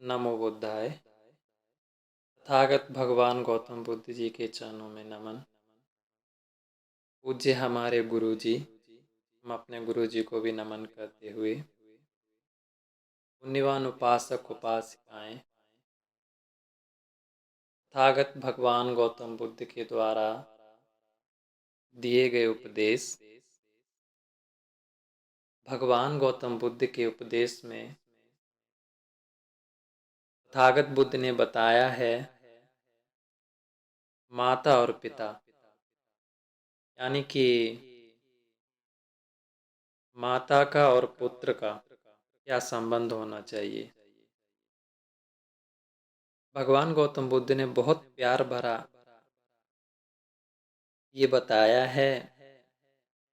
नमो बुद्धाय। तथागत भगवान गौतम बुद्ध जी के चरणों में नमन। पूज्य हमारे गुरु जी, हम अपने गुरु जी को भी नमन करते हुए पुण्यवान उपासक उपासिकाएं तथागत भगवान गौतम बुद्ध के द्वारा दिए गए उपदेश, भगवान गौतम बुद्ध के उपदेश में तथागत बुद्ध ने बताया है माता और पिता यानी कि माता का और पुत्र का क्या संबंध होना चाहिए। भगवान गौतम बुद्ध ने बहुत प्यार भरा ये बताया है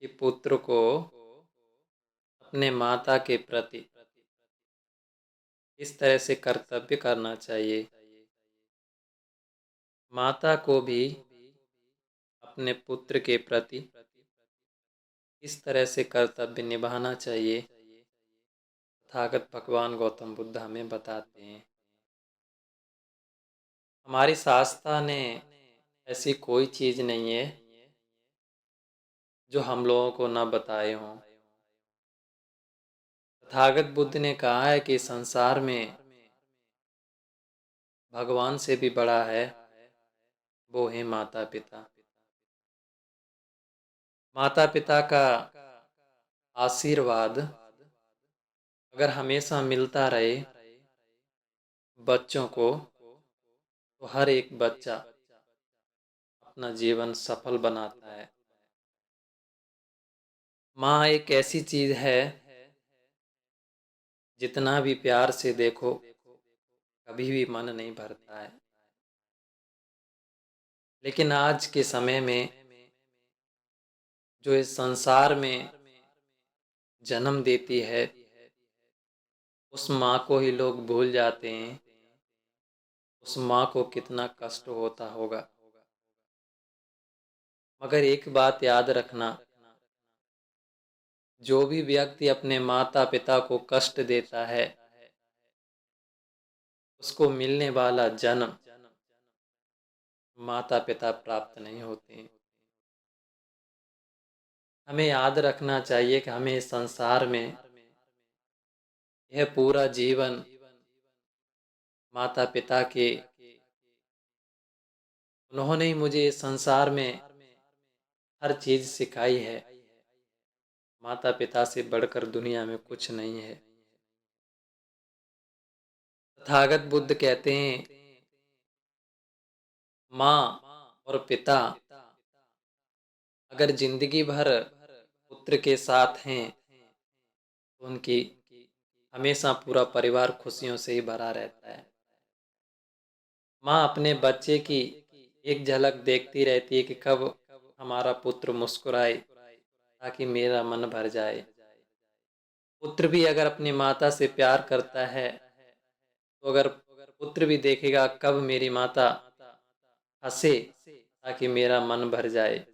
कि पुत्र को अपने माता के प्रति इस तरह से कर्तव्य करना चाहिए, माता को भी अपने पुत्र के प्रति इस तरह से कर्तव्य निभाना चाहिए। तथागत भगवान गौतम बुद्ध हमें बताते हैं। हमारी शास्त्रा ने ऐसी कोई चीज़ नहीं है जो हम लोगों को न बताए हों। तथागत बुद्ध ने कहा है कि संसार में भगवान से भी बड़ा है वो है माता पिता। माता पिता का आशीर्वाद अगर हमेशा मिलता रहे बच्चों को, तो हर एक बच्चा अपना जीवन सफल बनाता है। माँ एक ऐसी चीज़ है, जितना भी प्यार से देखो कभी भी मन नहीं भरता है। लेकिन आज के समय में जो इस संसार में जन्म देती है उस माँ को ही लोग भूल जाते हैं। उस माँ को कितना कष्ट होता होगा। मगर एक बात याद रखना, जो भी व्यक्ति अपने माता पिता को कष्ट देता है उसको मिलने वाला जन्म माता पिता प्राप्त नहीं होते। हमें याद रखना चाहिए कि हमें इस संसार में यह पूरा जीवन माता पिता के, उन्होंने ही मुझे इस संसार में हर चीज़ सिखाई है। माता पिता से बढ़कर दुनिया में कुछ नहीं है। तथागत बुद्ध कहते हैं माँ और पिता अगर जिंदगी भर पुत्र के साथ हैं तो उनकी हमेशा पूरा परिवार खुशियों से ही भरा रहता है। माँ अपने बच्चे की एक झलक देखती रहती है कि कब हमारा पुत्र मुस्कुराए ताकि मेरा मन भर जाए। पुत्र भी अगर अपनी माता से प्यार करता है तो अगर पुत्र भी देखेगा कब मेरी माता हंसे ताकि मेरा मन भर जाए।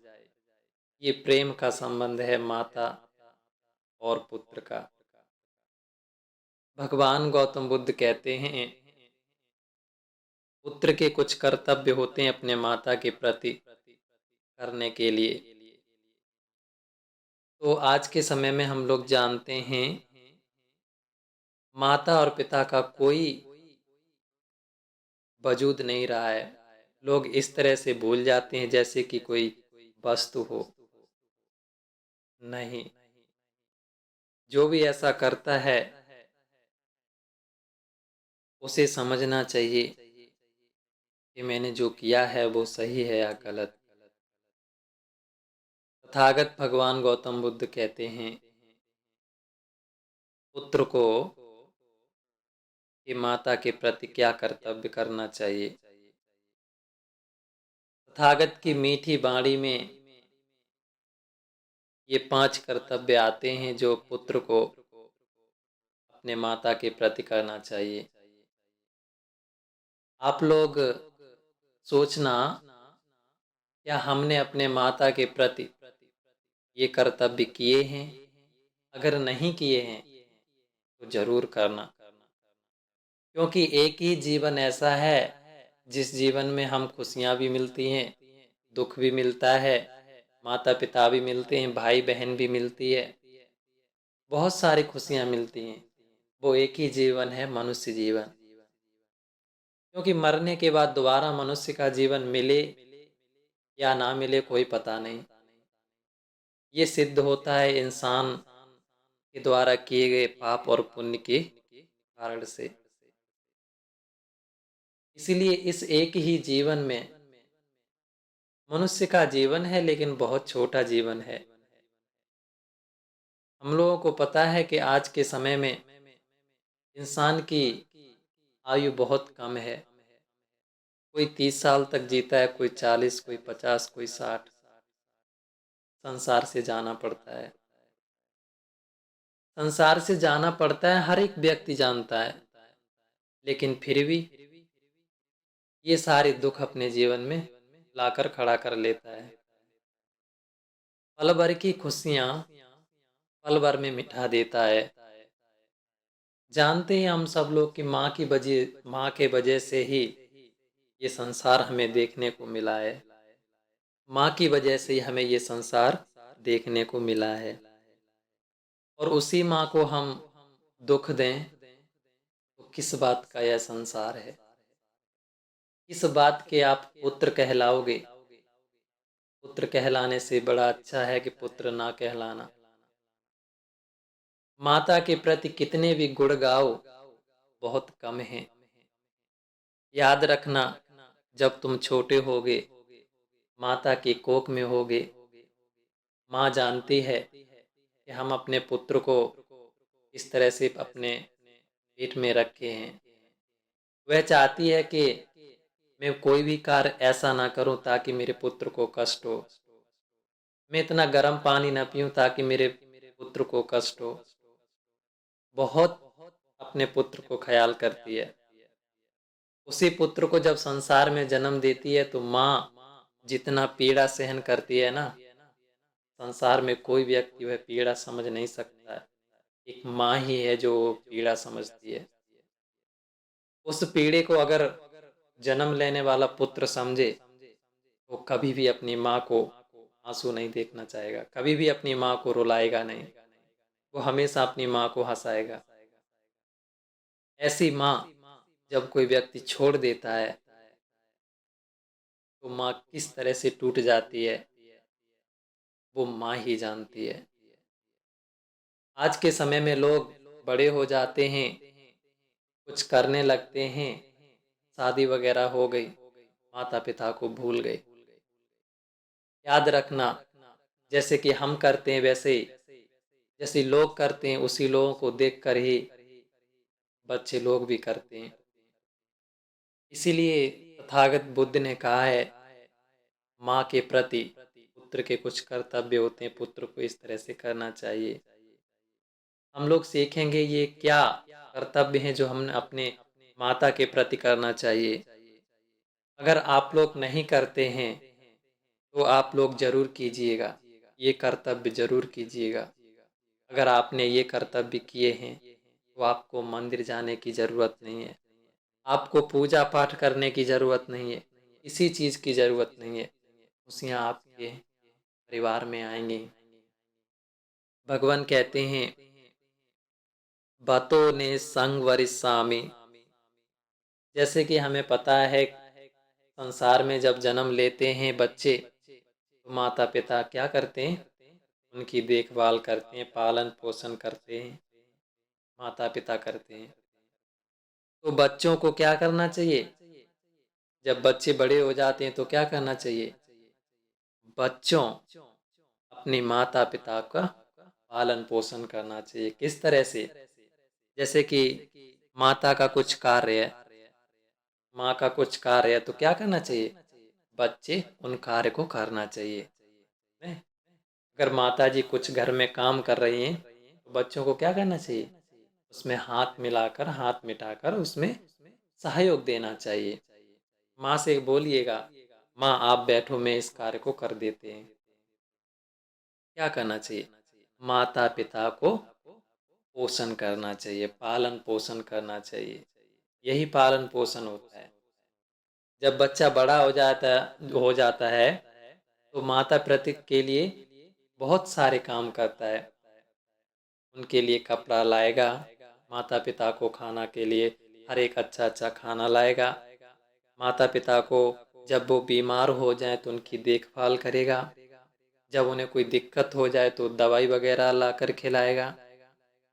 ये प्रेम का संबंध है माता और पुत्र का। भगवान गौतम बुद्ध कहते हैं पुत्र के कुछ कर्तव्य होते हैं अपने माता के प्रति करने के लिए। तो आज के समय में हम लोग जानते हैं माता और पिता का कोई वजूद नहीं रहा है। लोग इस तरह से भूल जाते हैं जैसे कि कोई वस्तु हो। नहीं, जो भी ऐसा करता है उसे समझना चाहिए कि मैंने जो किया है वो सही है या गलत। तथागत भगवान गौतम बुद्ध कहते हैं पुत्र को कि माता के प्रति क्या कर्तव्य करना चाहिए। तथागत की मीठी वाणी में ये 5 कर्तव्य आते हैं जो पुत्र को अपने माता के प्रति करना चाहिए। आप लोग सोचना, क्या हमने अपने माता के प्रति ये कर्तव्य किए हैं? अगर नहीं किए हैं तो जरूर करना। क्योंकि एक ही जीवन ऐसा है जिस जीवन में हम खुशियाँ भी मिलती हैं, दुख भी मिलता है, माता पिता भी मिलते हैं, भाई बहन भी मिलती है, बहुत सारी खुशियाँ मिलती हैं। वो एक ही जीवन है, मनुष्य जीवन। क्योंकि मरने के बाद दोबारा मनुष्य का जीवन मिले या ना मिले कोई पता नहीं। ये सिद्ध होता है इंसान के द्वारा किए गए पाप और पुण्य के कारण से। इसीलिए इस एक ही जीवन में मनुष्य का जीवन है, लेकिन बहुत छोटा जीवन है। हम लोगों को पता है कि आज के समय में इंसान की आयु बहुत कम है। कोई 30 साल तक जीता है, कोई 40, कोई 50, कोई 60। संसार से जाना पड़ता है। संसार से जाना पड़ता है, हर एक व्यक्ति जानता है, लेकिन फिर भी ये सारे दुख अपने जीवन में लाकर खड़ा कर लेता है। पल भर की खुशियाँ पल भर में मिटा देता है। जानते हैं हम सब लोग कि माँ के वजह से ही ये संसार हमें देखने को मिला है। माँ की वजह से ही हमें ये संसार देखने को मिला है। और उसी माँ को हम दुख दें तो किस बात का यह संसार है। किस बात के आप पुत्र कहलाओगे। पुत्र कहलाने से बड़ा अच्छा है कि पुत्र ना कहलाना। माता के प्रति कितने भी गुण गाओ बहुत कम है। याद रखना, जब तुम छोटे होगे, माता की कोख में होगे, माँ जानती है कि हम अपने पुत्र को इस तरह से अपने पेट में रखे हैं। वह चाहती है कि मैं कोई भी कार्य ऐसा ना करूं ताकि मेरे पुत्र को कष्ट हो। मैं इतना गर्म पानी न पीऊं ताकि मेरे पुत्र को कष्ट हो। बहुत अपने पुत्र को ख्याल करती है। उसी पुत्र को जब संसार में जन्म देती है तो माँ जितना पीड़ा सहन करती है ना, संसार में कोई व्यक्ति वह पीड़ा समझ नहीं सकता है। एक माँ ही है जो पीड़ा समझती है। उस पीड़े को अगर जन्म लेने वाला पुत्र समझे तो कभी भी अपनी माँ को आंसू नहीं देखना चाहेगा, कभी भी अपनी माँ को रुलाएगा नहीं। वो हमेशा अपनी माँ को हंसाएगा। ऐसी माँ जब कोई व्यक्ति छोड़ देता है तो माँ किस तरह से टूट जाती है, वो माँ ही जानती है। आज के समय में लोग बड़े हो जाते हैं, कुछ करने लगते हैं, शादी वगैरह हो गई, माता पिता को भूल गए। याद रखना, जैसे कि हम करते हैं वैसे ही, जैसे लोग करते हैं उसी लोगों को देखकर ही बच्चे लोग भी करते हैं। इसीलिए तथागत बुद्ध ने कहा है, माँ के प्रति पुत्र के कुछ कर्तव्य होते हैं, पुत्र को इस तरह से करना चाहिए। हम लोग सीखेंगे ये क्या कर्तव्य हैं जो हमने अपने माता के प्रति करना चाहिए। अगर आप लोग नहीं करते हैं तो आप लोग जरूर कीजिएगा, ये कर्तव्य जरूर कीजिएगा। अगर आपने ये कर्तव्य किए हैं तो आपको मंदिर जाने की ज़रूरत नहीं है, आपको पूजा पाठ करने की ज़रूरत नहीं है, किसी चीज़ की ज़रूरत नहीं है। खुशियाँ आपके परिवार में आएंगी। भगवान कहते हैं, बतो ने संग वरिष्यामि। जैसे कि हमें पता है संसार में जब जन्म लेते हैं बच्चे तो माता पिता क्या करते हैं, उनकी देखभाल करते हैं, पालन पोषण करते हैं, माता पिता करते हैं। तो बच्चों को क्या करना चाहिए, जब बच्चे बड़े हो जाते हैं तो क्या करना चाहिए, बच्चों अपने माता पिता का पालन पोषण करना चाहिए। किस तरह से, जैसे कि माता का कुछ कार्य है, माँ का कुछ कार्य है तो क्या करना चाहिए, बच्चे उन कार्य को करना चाहिए। नहीं? अगर माता जी कुछ घर में काम कर रही हैं तो बच्चों को क्या करना चाहिए, उसमें हाथ मिलाकर हाथ मिटाकर उसमें सहयोग देना चाहिए। माँ से बोलिएगा, माँ आप बैठो मैं इस कार्य को कर देते हैं। क्या करना चाहिए, माता पिता को पोषण करना चाहिए, पालन पोषण करना चाहिए। यही पालन पोषण होता है। जब बच्चा बड़ा हो जाता है तो माता पिता के लिए बहुत सारे काम करता है। उनके लिए कपड़ा लाएगा, माता पिता को खाना के लिए हर एक अच्छा अच्छा खाना लाएगा। माता पिता को जब वो बीमार हो जाए तो उनकी देखभाल करेगा। जब उन्हें कोई दिक्कत हो जाए तो दवाई वगैरह ला कर खिलाएगा।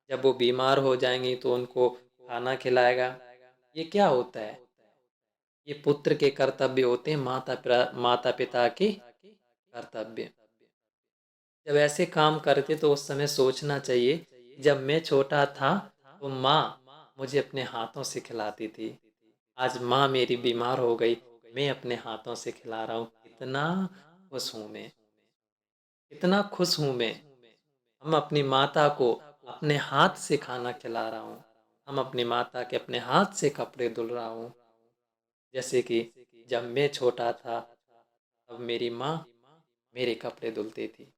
जब वो बीमार हो जाएंगी तो उनको खाना खिलाएगा। ये क्या होता है? ये पुत्र के कर्तव्य होते हैं, माता पिता के कर्तव्य। जब ऐसे काम करते तो उस समय सोचना चाहिए, जब मैं छोटा था तो माँ मुझे अपने हाथों से खिलाती थी। आज माँ मेरी बीमार हो गई, मैं अपने हाथों से खिला रहा हूँ। कितना खुश हूँ मैं, कितना खुश हूँ मैं। हम अपनी माता को अपने हाथ से खाना खिला रहा हूँ। हम अपनी माता के अपने हाथ से कपड़े धुल रहा हूँ। जैसे कि जब मैं छोटा था तब मेरी माँ मेरे कपड़े धुलती थी।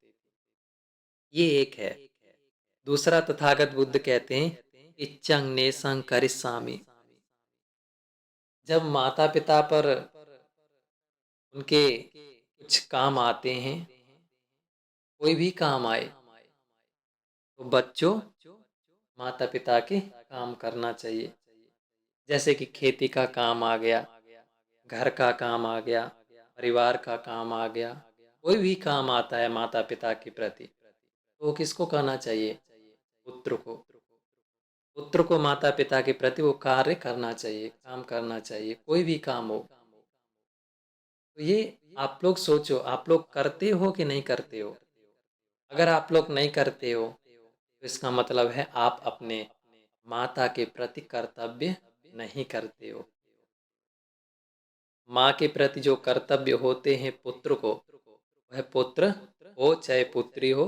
ये एक है। दूसरा, तथागत बुद्ध कहते हैं इच्ඡं नेसं करिष्यामि। जब माता पिता पर उनके कुछ काम आते हैं, कोई भी काम आए, तो बच्चों माता पिता के काम करना चाहिए। जैसे कि खेती का काम आ गया, घर का काम आ गया, परिवार का काम आ गया, कोई भी काम आता है माता पिता के प्रति, तो वो किसको करना चाहिए? पुत्र को। पुत्र को माता पिता के प्रति वो कार्य करना चाहिए, काम करना चाहिए, कोई भी काम हो। तो ये आप लोग सोचो, आप लोग करते हो कि नहीं करते हो? अगर आप लोग नहीं करते हो तो इसका मतलब है आप अपने माता के प्रति कर्तव्य नहीं करते हो। माँ के प्रति जो कर्तव्य होते हैं पुत्र को, वह पुत्र हो चाहे पुत्री हो,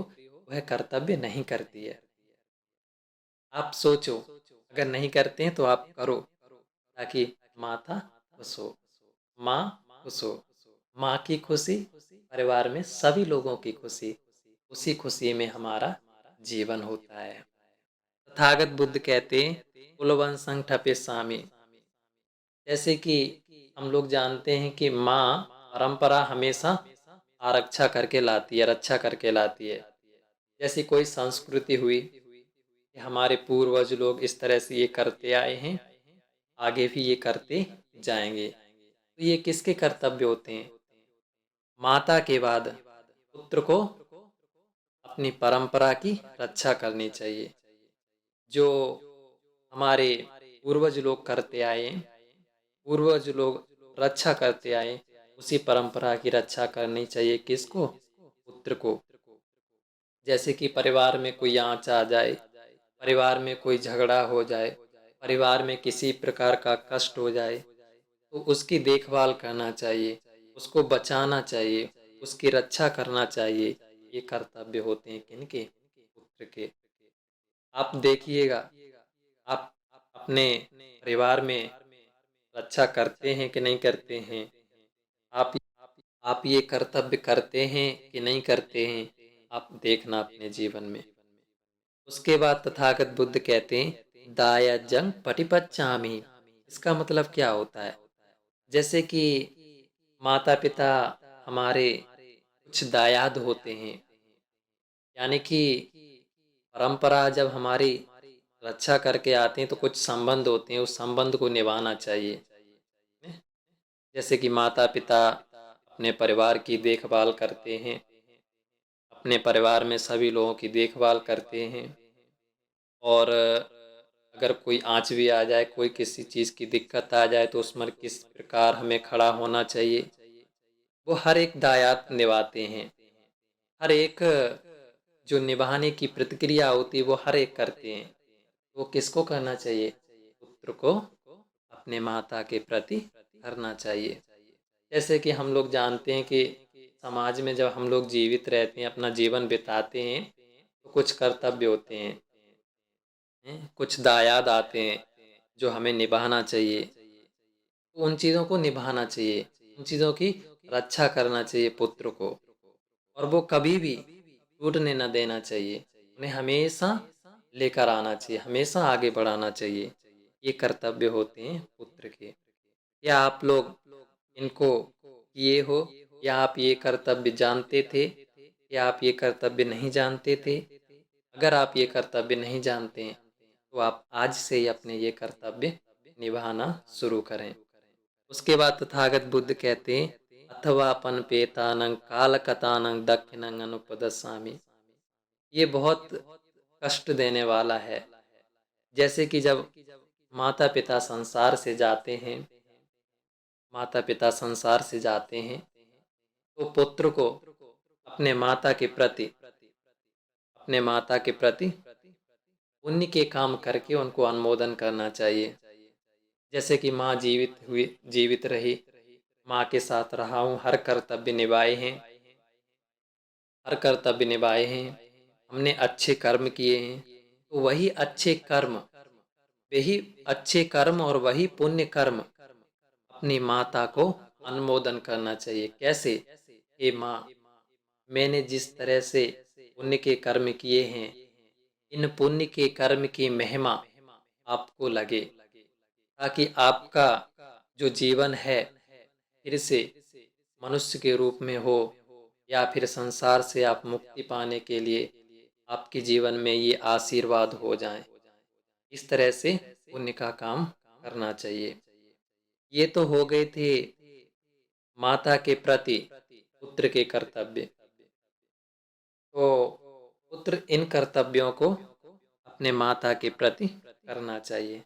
वह कर्तव्य नहीं करती है। आप सोचो, अगर नहीं करते हैं तो आप करो, ताकि माता खुश हो, माँ खुश हो। माँ की खुशी, परिवार में सभी लोगों की खुशी, उसी खुशी में हमारा जीवन होता है। तथागत बुद्ध कहते हैं कुलवंशं ठपेस्यामि। जैसे कि हम लोग जानते हैं कि माँ परंपरा हमेशा आरक्षा करके लाती है, रक्षा करके लाती है। जैसी कोई संस्कृति हुई कि हमारे पूर्वज लोग इस तरह से ये करते आए हैं, आगे भी ये करते जाएंगे। तो ये किसके कर्तव्य होते हैं? माता के बाद पुत्र को अपनी परंपरा की रक्षा करनी चाहिए। जो हमारे पूर्वज लोग करते आए, पूर्वज लोग रक्षा करते आए, उसी परंपरा की रक्षा करनी चाहिए। किसको? पुत्र को। जैसे कि परिवार में कोई आँच आ जाए, परिवार में कोई झगड़ा हो जाए, परिवार में किसी प्रकार का कष्ट हो जाए, तो उसकी देखभाल करना चाहिए, उसको बचाना चाहिए, उसकी रक्षा करना चाहिए। ये कर्तव्य होते हैं किनके? पुत्र के। आप देखिएगा, आप अपने परिवार में रक्षा करते हैं कि नहीं करते हैं? आप आप ये कर्तव्य करते हैं कि नहीं करते हैं? आप देखना अपने जीवन में। उसके बाद तथागत बुद्ध कहते हैं दायाजंग पटिपच्चामि। इसका मतलब क्या होता है? जैसे कि माता पिता हमारे कुछ दायाद होते हैं, यानी कि परंपरा जब हमारी रक्षा करके आते हैं तो कुछ संबंध होते हैं, उस संबंध को निभाना चाहिए। जैसे कि माता पिता अपने परिवार की देखभाल करते हैं, अपने परिवार में सभी लोगों की देखभाल करते हैं, और अगर कोई आँच भी आ जाए, कोई किसी चीज़ की दिक्कत आ जाए तो उसमें किस प्रकार हमें खड़ा होना चाहिए, वो हर एक दायित्व निभाते हैं। हर एक जो निभाने की प्रतिक्रिया होती है वो हर एक करते हैं। वो किसको करना चाहिए? पुत्र को अपने माता के प्रति करना चाहिए। जैसे कि हम लोग जानते हैं कि समाज में जब हम लोग जीवित रहते हैं, अपना जीवन बिताते हैं, तो कुछ कर्तव्य होते हैं, कुछ दायाद आते हैं जो हमें निभाना चाहिए। तो उन चीज़ों को निभाना चाहिए, उन चीज़ों की रक्षा करना चाहिए पुत्र को, और वो कभी भी टूटने न देना चाहिए। उन्हें हमेशा लेकर आना चाहिए, हमेशा आगे बढ़ाना चाहिए। ये कर्तव्य होते हैं पुत्र के। क्या आप लोग इनको किए हो, या आप ये कर्तव्य जानते थे, या आप ये कर्तव्य नहीं जानते थे? अगर आप ये कर्तव्य नहीं जानते हैं तो आप आज से ही अपने ये कर्तव्य निभाना शुरू करें। उसके बाद तथागत बुद्ध कहते हैं, अथवा पनपेतानं कालकतानं दक्षिणं अनुपदस्सामि। ये बहुत कष्ट देने वाला है। जैसे कि जब माता पिता संसार से जाते हैं, माता पिता संसार से जाते हैं तो पुत्र को अपने माता के प्रति, अपने माता के प्रति पुण्य के काम करके उनको अनुमोदन करना चाहिए। जैसे कि माँ जीवित रही, माँ के साथ रहा हूँ, हर कर्तव्य निभाए हैं, हर कर्तव्य निभाए हैं, हमने अच्छे कर्म किए हैं, तो वही अच्छे कर्म, वही अच्छे कर्म और वही पुण्य कर्म अपनी माता को अनुमोदन करना चाहिए। कैसे? हे माँ, मैंने जिस तरह से पुण्य के कर्म किए हैं, इन पुण्य के कर्म की महिमा आपको लगे, ताकि आपका जो जीवन है फिर से मनुष्य के रूप में हो, या फिर संसार से आप मुक्ति पाने के लिए आपके जीवन में ये आशीर्वाद हो जाएं। इस तरह से पुण्य का काम करना चाहिए। ये तो हो गए थे माता के प्रति पुत्र के कर्तव्य। तो पुत्र इन कर्तव्यों को अपने माता के प्रति करना चाहिए।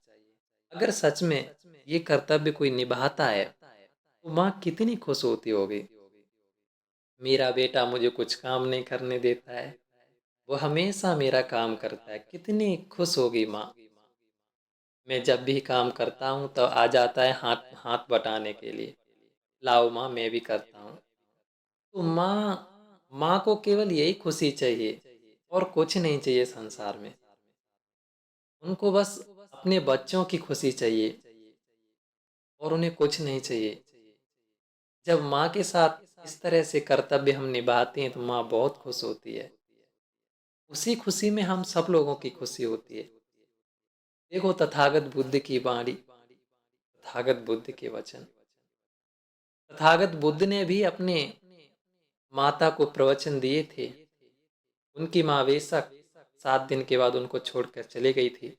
अगर सच में ये कर्तव्य कोई निभाता है तो माँ कितनी खुश होती होगी। मेरा बेटा मुझे कुछ काम नहीं करने देता है, वो हमेशा मेरा काम करता है, कितनी खुश होगी माँ। मैं जब भी काम करता हूँ तो आ जाता है हाथ हाथ बटाने के लिए, लाओ माँ मैं भी करता हूँ। तो माँ, माँ को केवल यही खुशी चाहिए और कुछ नहीं चाहिए संसार में। उनको बस अपने बच्चों की खुशी चाहिए और उन्हें कुछ नहीं चाहिए। जब माँ के साथ इस तरह से कर्तव्य हम निभाते हैं तो माँ बहुत खुश होती है। उसी खुशी में हम सब लोगों की खुशी होती है। देखो तथागत बुद्ध की वाणी, तथागत बुद्ध के वचन। तथागत बुद्ध ने भी अपने माता को प्रवचन दिए थे। उनकी माँ बेशक 7 दिन के बाद उनको छोड़कर चली गई थी,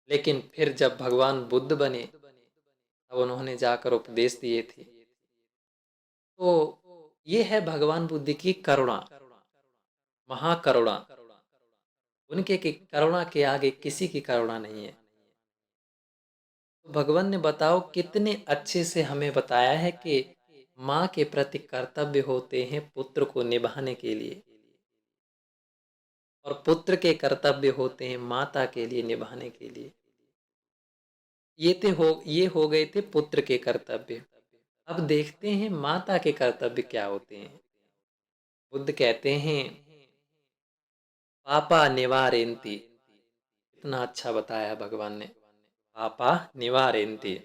लेकिन फिर जब भगवान बुद्ध बने तब उन्होंने जाकर उपदेश दिए थे। तो ये है भगवान बुद्ध की करुणा, महाकरुणा। उनके की करुणा के आगे किसी की करुणा नहीं है। तो भगवान ने बताओ कितने अच्छे से हमें बताया है कि माँ के प्रति कर्तव्य होते हैं पुत्र को निभाने के लिए, और पुत्र के कर्तव्य होते हैं माता के लिए निभाने के लिए। ये हो गए थे पुत्र के कर्तव्य। अब देखते हैं माता के कर्तव्य क्या होते हैं। बुद्ध कहते हैं, पापा निवारयन्ति। इतना अच्छा बताया भगवान ने, पापा निवारयन्ति।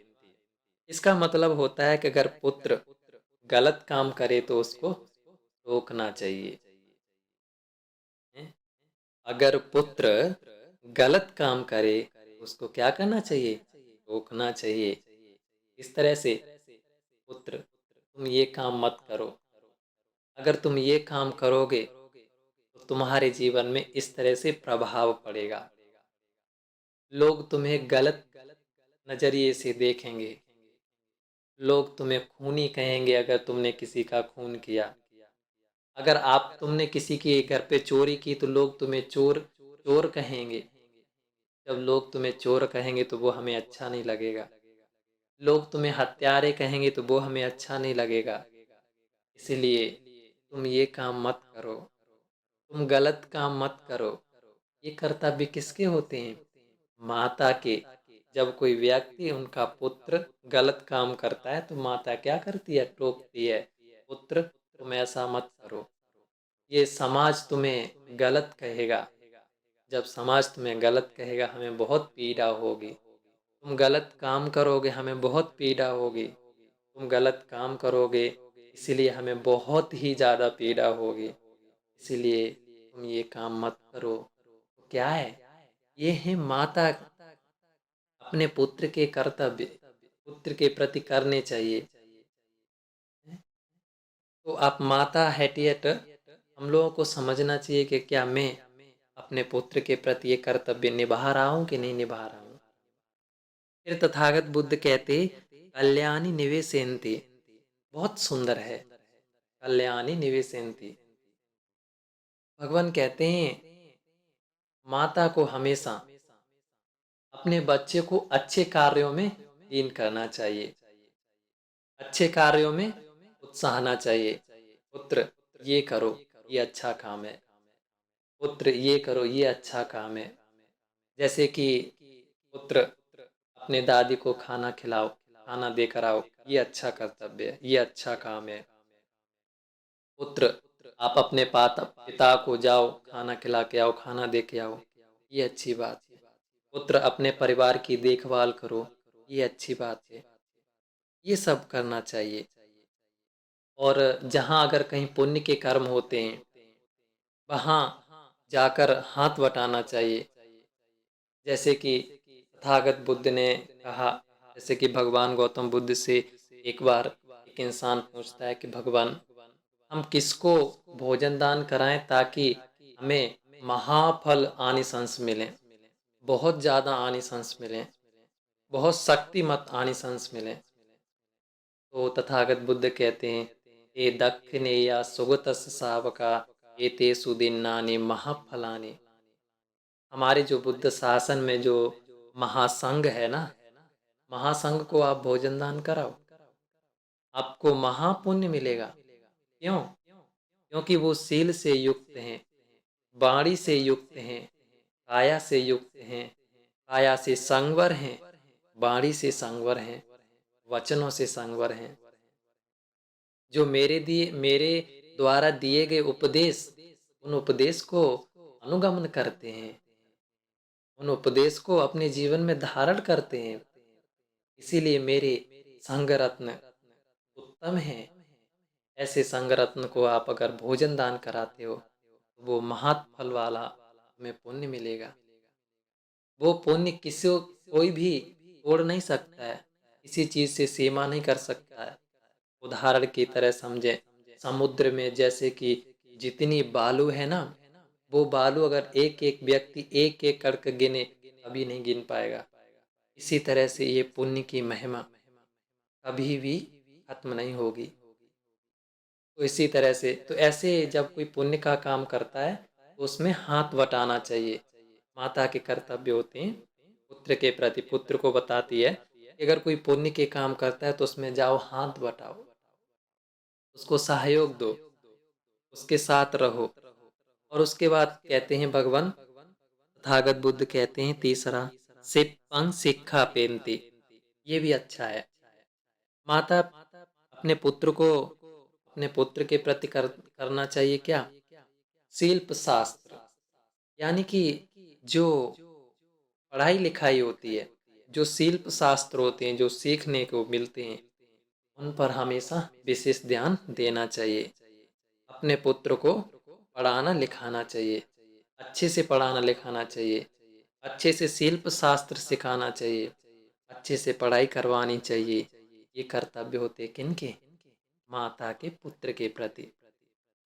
इसका मतलब होता है कि अगर पुत्र गलत काम करे तो उसको रोकना चाहिए। अगर पुत्र गलत काम करे उसको क्या करना चाहिए? रोकना चाहिए। इस तरह से पुत्र तुम ये काम मत करो, अगर तुम ये काम करोगे तो तुम्हारे जीवन में इस तरह से प्रभाव पड़ेगा। लोग तुम्हें गलत नजरिए से देखेंगे, लोग तुम्हें खूनी कहेंगे अगर तुमने किसी का खून किया। अगर आप तुमने किसी के घर पे चोरी की तो लोग तुम्हें चोर चोर कहेंगे। जब लोग तुम्हें चोर कहेंगे तो वो हमें अच्छा नहीं लगेगा। लोग तुम्हें हत्यारे कहेंगे तो वो हमें अच्छा नहीं लगेगा। इसलिए तुम ये काम मत करो, तुम गलत काम मत करो। ये कर्तव्य किसके होते हैं? माता के। जब कोई व्यक्ति, उनका पुत्र गलत काम करता है तो माता क्या करती है? टोकती है, पुत्र तुम ऐसा मत करो। ये समाज तुम्हें गलत कहेगा। जब समाज तुम्हें गलत कहेगा हमें बहुत पीड़ा होगी। तुम गलत काम करोगे हमें बहुत पीड़ा होगी। तुम गलत काम करोगे इसीलिए हमें बहुत ही ज़्यादा पीड़ा होगी। इसीलिए तुम ये काम मत करो। तो क्या है? ये है माता अपने पुत्र के कर्तव्य पुत्र के प्रति करने चाहिए। तो आप माता हैटियत हम लोगों को समझना चाहिए कि क्या मैं अपने पुत्र के प्रति ये कर्तव्य निभा रहा हूँ कि नहीं निभा रहा हूँ। फिर तथागत बुद्ध कहते कल्याणी निवेशयन्ति, बहुत सुंदर है, कल्याणी निवेशयन्ति। भगवान कहते हैं माता को हमेशा अपने बच्चे को अच्छे कार्यों में लीन करना चाहिए, अच्छे कार्यों में उत्साहना चाहिए। पुत्र ये करो, ये अच्छा काम है, पुत्र ये करो, ये अच्छा काम है। जैसे कि पुत्र अपने दादी को खाना खिलाओ, खाना देकर आओ, ये अच्छा कर्तव्य है, ये अच्छा काम है। पुत्र आप अपने पिता को जाओ खाना खिला के आओ, खाना दे के आओ, ये अच्छी बात है। पुत्र अपने परिवार की देखभाल करो, ये अच्छी बात है। ये सब करना चाहिए। और जहाँ अगर कहीं पुण्य के कर्म होते हैं वहाँ जाकर हाथ बटाना चाहिए। जैसे कि तथागत बुद्ध ने कहा, जैसे कि भगवान गौतम बुद्ध से एक बार एक इंसान पूछता है कि भगवान हम किसको भोजन दान कराएं ताकि हमें महाफल आनिसंस मिले, बहुत ज़्यादा आनिसंस मिले, बहुत शक्तिमत आनिसंस मिले। तो तथागत बुद्ध कहते हैं ये दक्षिणेया सुगतस् शावका एते सुदिन्नानि महाफलानि। हमारे जो बुद्ध शासन में जो महासंघ है ना, महासंघ को आप भोजन दान कराओ, आपको महापुण्य मिलेगा। क्यों? क्योंकि वो शील से युक्त हैं, वाणी से युक्त हैं, काया से युक्त हैं, काया से संवर हैं, वाणी से संवर हैं, वचनों से संवर हैं। जो मेरे द्वारा दिए गए उपदेश, उन उपदेश को अनुगमन करते हैं, उन उपदेश को अपने जीवन में धारण करते हैं। इसीलिए मेरे संघ रत्न उत्तम हैं। ऐसे संघ रत्न को आप अगर भोजन दान कराते हो तो वो महत् फल वाला हमें पुण्य मिलेगा। वो पुण्य कोई भी तोड़ नहीं सकता है, किसी चीज़ से सीमा नहीं कर सकता है। उदाहरण की तरह समझें, समुद्र में जैसे कि जितनी बालू है ना, वो बालू अगर एक एक व्यक्ति एक एक करके गिने कभी नहीं गिन पाएगा। इसी तरह से ये पुण्य की महिमा कभी भी खत्म नहीं होगी। तो इसी तरह से तो ऐसे जब कोई पुण्य का काम करता है तो उसमें हाथ बटाना चाहिए। माता के कर्तव्य होते हैं पुत्र के प्रति। पुत्र को बताती है कि अगर कोई पुण्य के काम करता है तो उसमें जाओ हाथ बटाओ, उसको सहयोग दो, उसके साथ रहो। और उसके बाद कहते हैं भगवान तथागत बुद्ध कहते हैं तीसरा सिप्पं शिक्षा पेंति। ये भी अच्छा है। माता अपने पुत्र को अपने पुत्र के प्रति करना चाहिए क्या? शिल्प शास्त्र, यानी कि जो पढ़ाई लिखाई होती है, जो शिल्प शास्त्र होते हैं, जो सीखने को मिलते हैं, उन पर हमेशा विशेष ध्यान देना चाहिए। अपने पुत्र को पढ़ाना लिखाना चाहिए, अच्छे से पढ़ाना लिखाना चाहिए, अच्छे से शिल्प शास्त्र सिखाना चाहिए, अच्छे से पढ़ाई करवानी चाहिए। ये कर्तव्य होते किनके? माता के पुत्र के प्रति।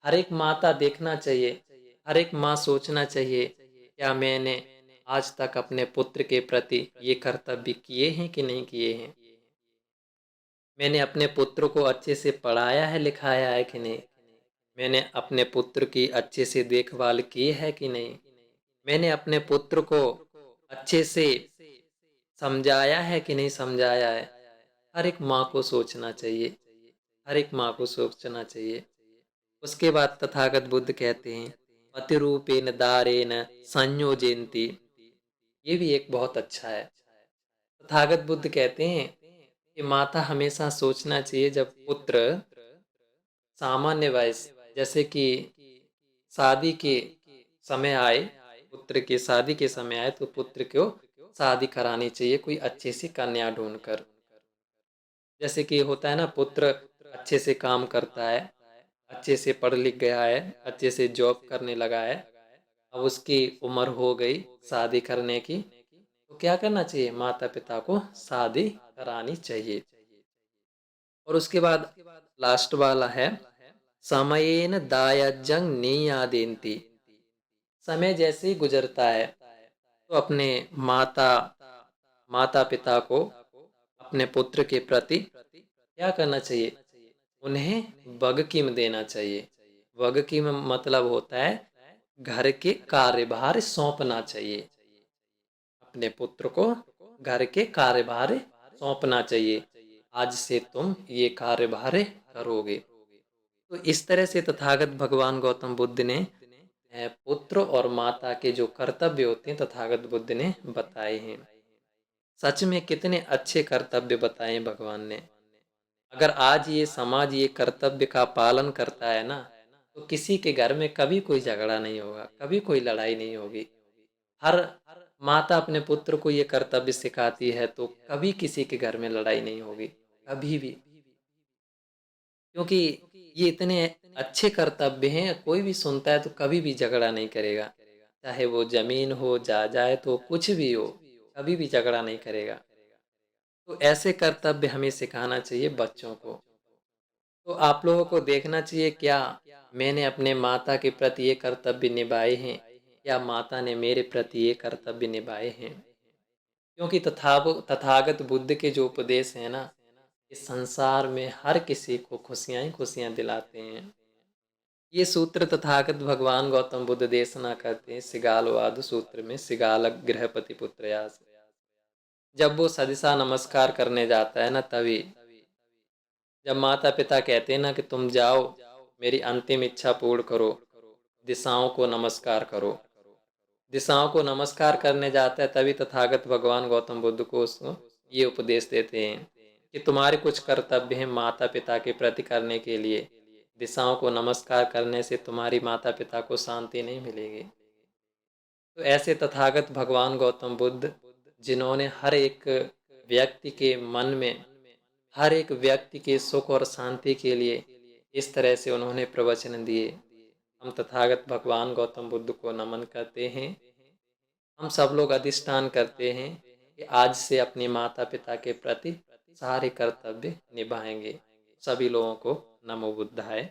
हर एक माता देखना चाहिए, हर एक माँ सोचना चाहिए क्या मैंने आज तक अपने पुत्र के प्रति ये कर्तव्य किए हैं कि नहीं किए हैं। मैंने अपने पुत्र को अच्छे से पढ़ाया है लिखाया है कि नहीं। मैंने अपने पुत्र की अच्छे से देखभाल की है कि नहीं। मैंने अपने पुत्र को अच्छे से समझाया है कि नहीं समझाया है। हर एक माँ को सोचना चाहिए, हर एक माँ को सोचना चाहिए। उसके बाद तथागत बुद्ध कहते हैं पतिरूपेण दारेण संयोजयन्ति। ये भी एक बहुत अच्छा है। तथागत बुद्ध कहते हैं कि माता हमेशा सोचना चाहिए जब पुत्र सामान्य वयस जैसे कि शादी के समय आए, पुत्र के शादी के समय आए तो पुत्र को शादी करानी चाहिए कोई अच्छी सी कन्या ढूंढकर। जैसे कि होता है ना, पुत्र अच्छे से काम करता है, अच्छे से पढ़ लिख गया है, अच्छे से जॉब करने लगा है, अब उसकी उम्र हो गई शादी करने की, तो तो क्या करना चाहिए? माता पिता को शादी करानी चाहिए। और उसके बाद लास्ट वाला है, समयेन दायजं नीयादेन्ति। समय जैसे ही गुजरता है तो अपने माता माता पिता को अपने पुत्र के प्रति क्या करना चाहिए? उन्हें वगकीम देना चाहिए। वगकीम मतलब होता है घर के कार्यभार सौंपना चाहिए। अपने पुत्र को घर के कार्यभार सौंपना चाहिए। आज से तुम ये कार्यभार करोगे। तो इस तरह से तथागत भगवान गौतम बुद्ध ने पुत्र और माता के जो कर्तव्य होते हैं तथागत बुद्ध ने बताए हैं। सच में कितने अच्छे कर्तव्य बताए भगवान ने। अगर आज ये समाज ये कर्तव्य का पालन करता है ना, तो किसी के घर में कभी कोई झगड़ा नहीं होगा, कभी कोई लड़ाई नहीं होगी। हर माता अपने पुत्र को ये कर्तव्य सिखाती है तो कभी किसी के घर में लड़ाई नहीं होगी, कभी भी। क्योंकि ये इतने अच्छे कर्तव्य हैं, कोई भी सुनता है तो कभी भी झगड़ा नहीं करेगा। चाहे वो जमीन हो, जायदाद हो, कुछ भी हो, कभी भी झगड़ा नहीं करेगा। तो ऐसे कर्तव्य हमें सिखाना चाहिए बच्चों को। तो आप लोगों को देखना चाहिए, क्या मैंने अपने माता के प्रति ये कर्तव्य निभाए हैं, या माता ने मेरे प्रति ये कर्तव्य निभाए हैं। क्योंकि तथागत बुद्ध के जो उपदेश हैं ना, इस संसार में हर किसी को खुशियाँ ही खुशियाँ दिलाते हैं। ये सूत्र तथागत भगवान गौतम बुद्ध देशना करते हैं सिगालवाद सूत्र में, सिगाल गृहपति पुत्रयास। जब वो सदिशा नमस्कार करने जाता है ना, तभी जब माता पिता कहते हैं ना कि तुम जाओ मेरी अंतिम इच्छा पूर्ण करो, दिशाओं को नमस्कार करो, दिशाओं को नमस्कार करने जाता है, तभी तथागत भगवान गौतम बुद्ध को उसको ये उपदेश देते हैं कि तुम्हारे कुछ कर्तव्य हैं माता पिता के प्रति करने के लिए। दिशाओं को नमस्कार करने से तुम्हारी माता पिता को शांति नहीं मिलेगी। तो ऐसे तथागत भगवान गौतम बुद्ध, जिन्होंने हर एक व्यक्ति के मन में, हर एक व्यक्ति के सुख और शांति के लिए इस तरह से उन्होंने प्रवचन दिए। हम तथागत भगवान गौतम बुद्ध को नमन करते हैं। हम सब लोग अधिष्ठान करते हैं कि आज से अपने माता पिता के प्रति सारे कर्तव्य निभाएंगे। सभी लोगों को नमो बुद्धाय।